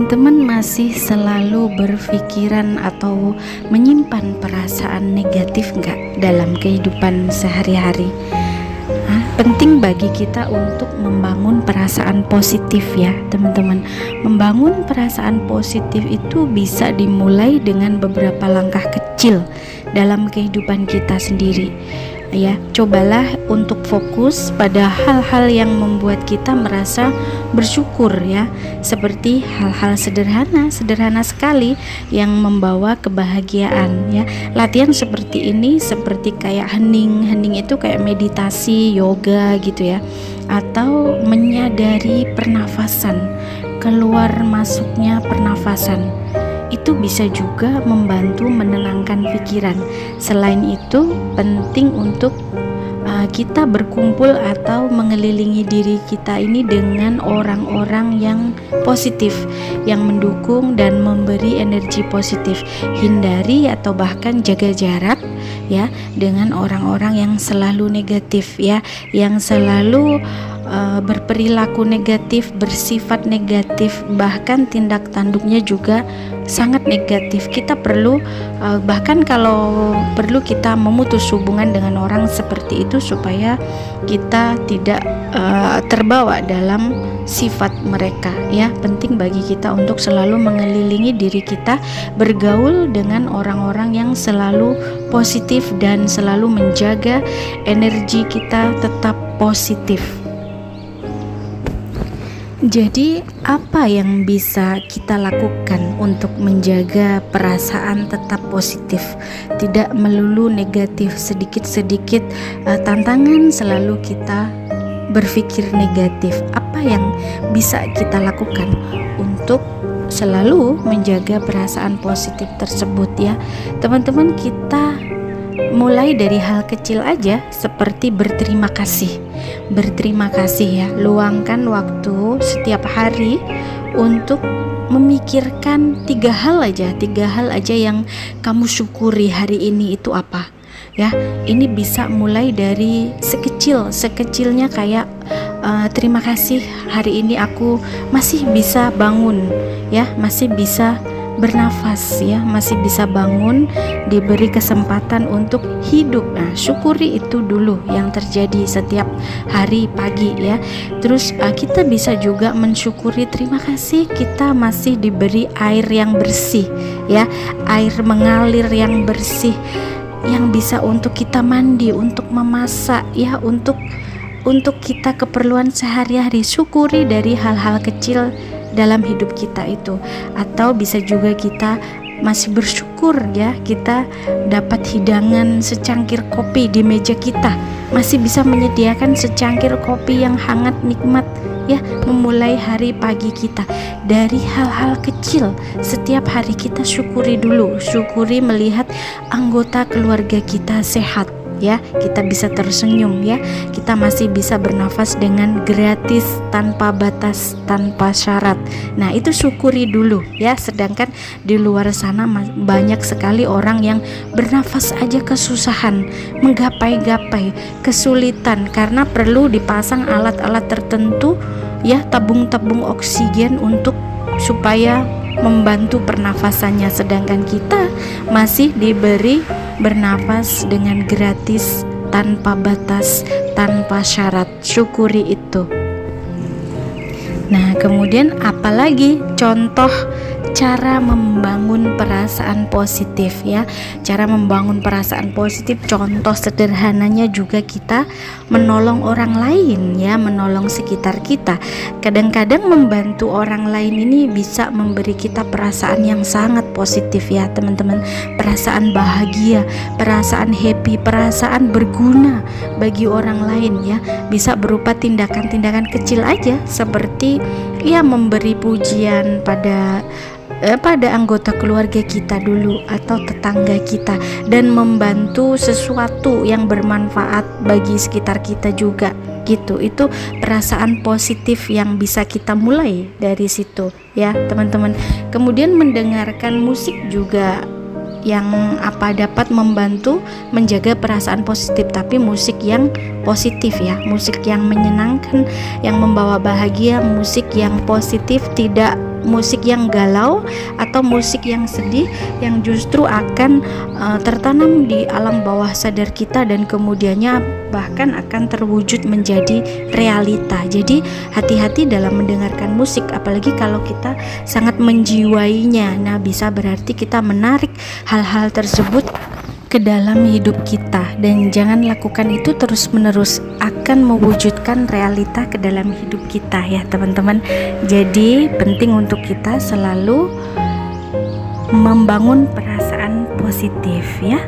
teman-teman masih selalu berpikiran atau menyimpan perasaan negatif nggak dalam kehidupan sehari-hari? Penting bagi kita untuk membangun perasaan positif ya teman-teman. Membangun perasaan positif itu bisa dimulai dengan beberapa langkah kecil dalam kehidupan kita sendiri. Ya, cobalah untuk fokus pada hal-hal yang membuat kita merasa bersyukur ya, seperti hal-hal sederhana sekali yang membawa kebahagiaan ya. Latihan seperti ini seperti kayak hening itu kayak meditasi, yoga gitu ya, atau menyadari pernafasan, keluar masuknya pernafasan. Itu bisa juga membantu menenangkan pikiran. Selain itu, penting untuk kita berkumpul atau mengelilingi diri kita ini dengan orang-orang yang positif, yang mendukung dan memberi energi positif. Hindari atau bahkan jaga jarak ya dengan orang-orang yang selalu negatif ya, yang selalu berperilaku negatif, bersifat negatif, bahkan tindak tanduknya juga sangat negatif. Kita perlu bahkan kalau perlu kita memutus hubungan dengan orang seperti itu supaya kita tidak terbawa dalam sifat mereka ya. Penting bagi kita untuk selalu mengelilingi diri kita, bergaul dengan orang-orang yang selalu positif dan selalu menjaga energi kita tetap positif. Jadi apa yang bisa kita lakukan untuk menjaga perasaan tetap positif, tidak melulu negatif? Sedikit-sedikit tantangan selalu kita berpikir negatif. Apa yang bisa kita lakukan untuk selalu menjaga perasaan positif tersebut ya teman-teman? Kita mulai dari hal kecil aja, seperti berterima kasih ya. Luangkan waktu setiap hari untuk memikirkan tiga hal aja yang kamu syukuri hari ini. Itu apa ya? Ini bisa mulai dari sekecilnya kayak terima kasih hari ini aku masih bisa bangun ya, masih bisa bernafas ya, masih bisa bangun, diberi kesempatan untuk hidup. Nah, syukuri itu dulu yang terjadi setiap hari pagi ya. Terus kita bisa juga mensyukuri, terima kasih kita masih diberi air yang bersih ya, air mengalir yang bersih yang bisa untuk kita mandi, untuk memasak ya, untuk kita keperluan sehari-hari. Syukuri dari hal-hal kecil dalam hidup kita itu. Atau bisa juga kita masih bersyukur ya, kita dapat hidangan secangkir kopi di meja kita, masih bisa menyediakan secangkir kopi yang hangat nikmat ya, memulai hari pagi kita dari hal-hal kecil. Setiap hari kita syukuri dulu, syukuri melihat anggota keluarga kita sehat ya, kita bisa tersenyum ya, kita masih bisa bernafas dengan gratis, tanpa batas, tanpa syarat. Nah, itu syukuri dulu ya. Sedangkan di luar sana banyak sekali orang yang bernafas aja kesusahan, menggapai-gapai, kesulitan karena perlu dipasang alat-alat tertentu ya, tabung-tabung oksigen untuk supaya membantu pernafasannya. Sedangkan kita masih diberi bernafas dengan gratis, tanpa batas, tanpa syarat. Syukuri itu. Nah, kemudian apalagi contoh cara membangun perasaan positif ya. Cara membangun perasaan positif, contoh sederhananya juga kita menolong orang lain ya, menolong sekitar kita. Kadang-kadang membantu orang lain ini bisa memberi kita perasaan yang sangat positif ya teman-teman. Perasaan bahagia, perasaan happy, perasaan berguna bagi orang lain ya. Bisa berupa tindakan-tindakan kecil aja, seperti ya memberi pujian pada anggota keluarga kita dulu atau tetangga kita, dan membantu sesuatu yang bermanfaat bagi sekitar kita juga gitu. Itu perasaan positif yang bisa kita mulai dari situ ya teman-teman. Kemudian mendengarkan musik juga yang dapat membantu menjaga perasaan positif, tapi musik yang positif ya, musik yang menyenangkan, yang membawa bahagia, musik yang positif, tidak musik yang galau atau musik yang sedih yang justru akan tertanam di alam bawah sadar kita dan kemudiannya bahkan akan terwujud menjadi realita. Jadi hati-hati dalam mendengarkan musik, apalagi kalau kita sangat menjiwainya. Nah, bisa berarti kita menarik hal-hal tersebut ke dalam hidup kita, dan jangan lakukan itu terus-menerus, akan mewujudkan realita ke dalam hidup kita ya teman-teman. Jadi penting untuk kita selalu membangun perasaan positif ya.